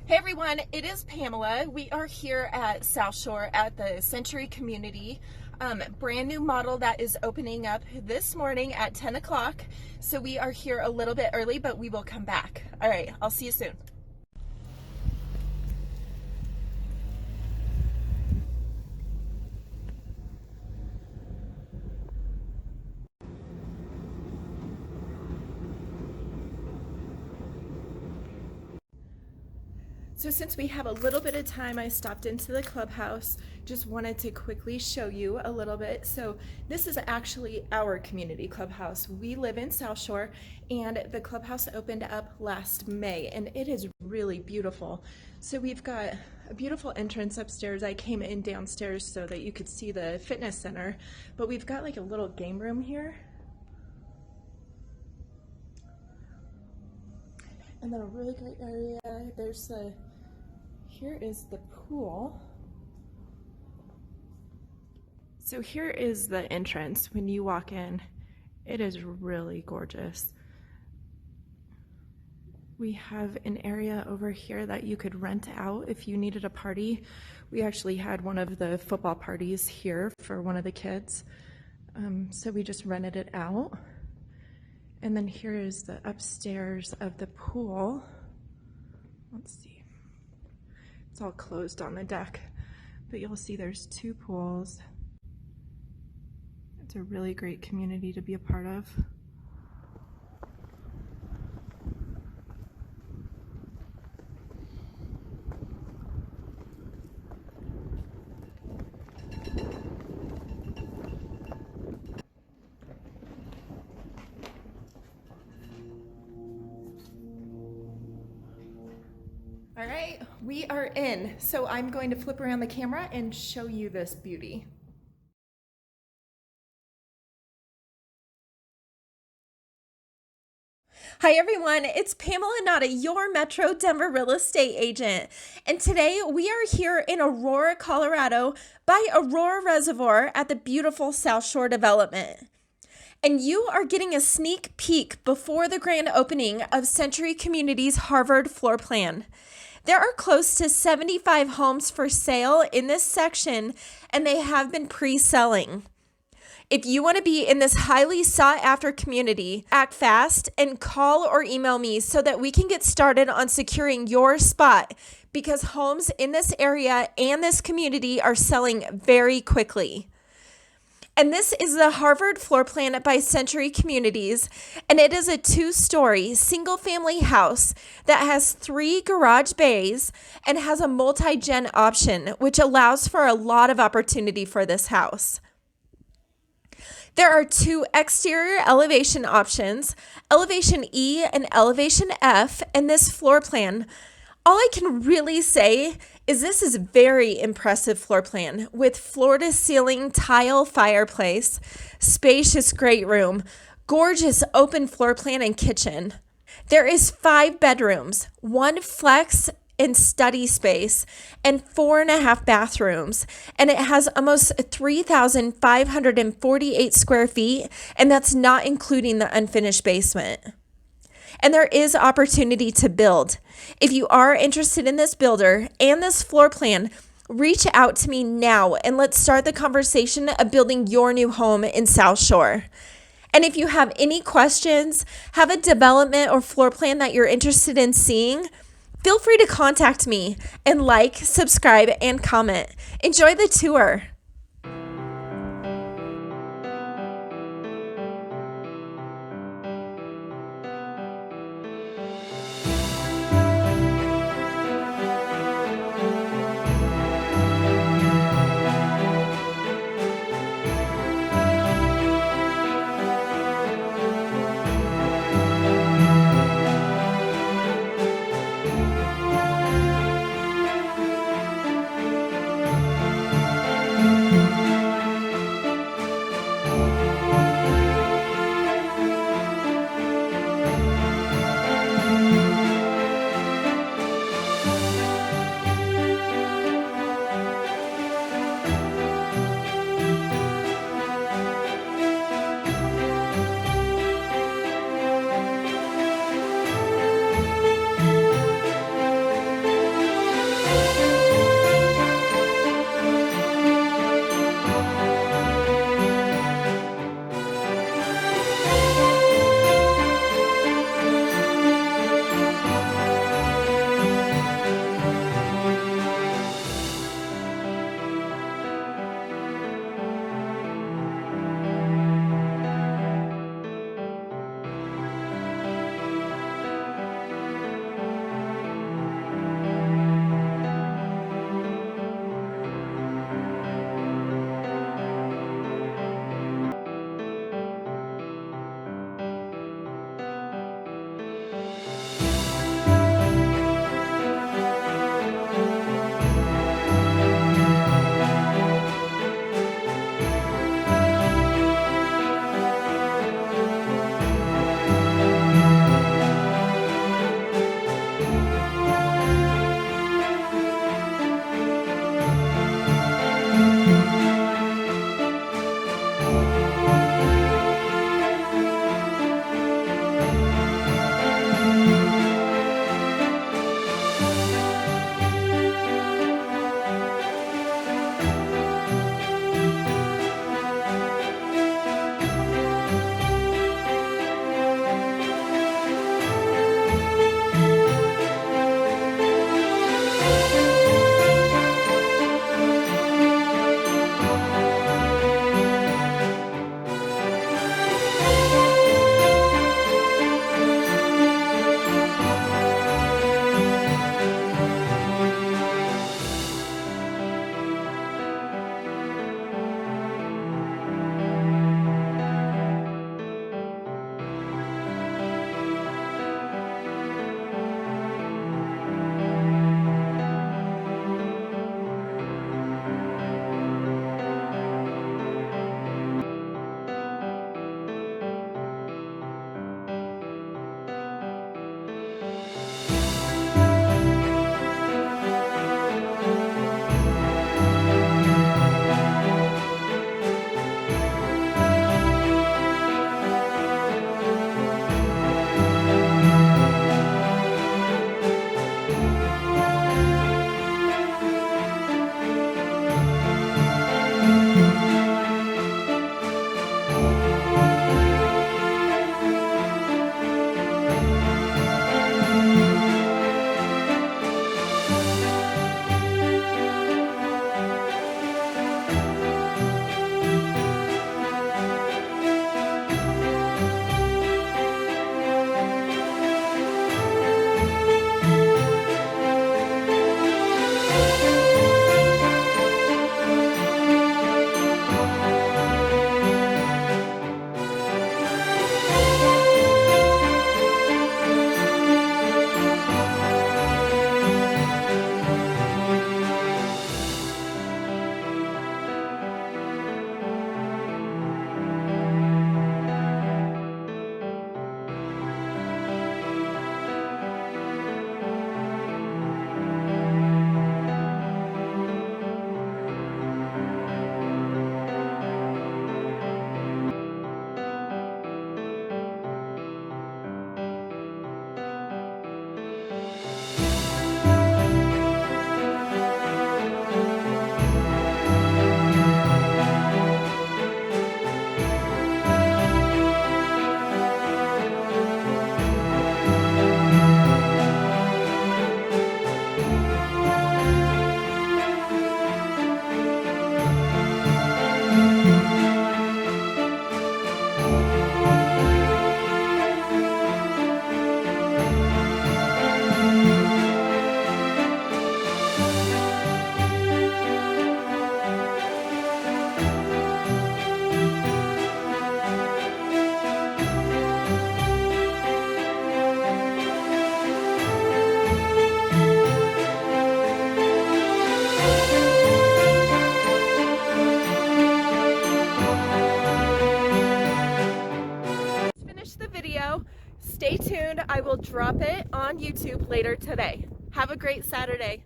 Hey everyone, it is Pamela. We are here at Southshore at the Century Community. Brand new model that is opening up this morning at 10 o'clock. So we are here a little bit early, but we will come back. All right, I'll see you soon. So since we have a little bit of time, I stopped into the clubhouse. Just wanted to quickly show you a little bit. So this is actually our community clubhouse. We live in Southshore, and the clubhouse opened up last May, and it is really beautiful. So we've got a beautiful entrance upstairs. I came in downstairs so that you could see the fitness center, but we've got like a little game room here. And then a really great area, here is the pool. So here is the entrance when you walk in. It is really gorgeous. We have an area over here that you could rent out if you needed a party. We actually had one of the football parties here for one of the kids. So we just rented it out. And then here is the upstairs of the pool. Let's see. It's all closed on the deck, but you'll see there's two pools. It's a really great community to be a part of. All right, we are in. So I'm going to flip around the camera and show you this beauty. Hi everyone, it's Pamela Nauta, your Metro Denver real estate agent. And today we are here in Aurora, Colorado by Aurora Reservoir at the beautiful Southshore development. And you are getting a sneak peek before the grand opening of Century Community's Harvard floor plan. There are close to 75 homes for sale in this section, and they have been pre-selling. If you want to be in this highly sought-after community, act fast and call or email me so that we can get started on securing your spot, because homes in this area and this community are selling very quickly. And this is the Harvard floor plan by Century Communities, and it is a 2-story single-family house that has 3 garage bays and has a multi-gen option, which allows for a lot of opportunity for this house. There are 2 exterior elevation options, Elevation E and Elevation F, in this floor plan. All I can really say is this is a very impressive floor plan with floor-to-ceiling tile fireplace, spacious great room, gorgeous open floor plan and kitchen. There is 5 bedrooms, 1 flex and study space, and 4.5 bathrooms. And it has almost 3,548 square feet, and that's not including the unfinished basement. And there is opportunity to build. If you are interested in this builder and this floor plan, reach out to me now and let's start the conversation of building your new home in Southshore. And if you have any questions, have a development or floor plan that you're interested in seeing, feel free to contact me and like, subscribe, and comment. Enjoy the tour. Stay tuned. I will drop it on YouTube later today. Have a great Saturday.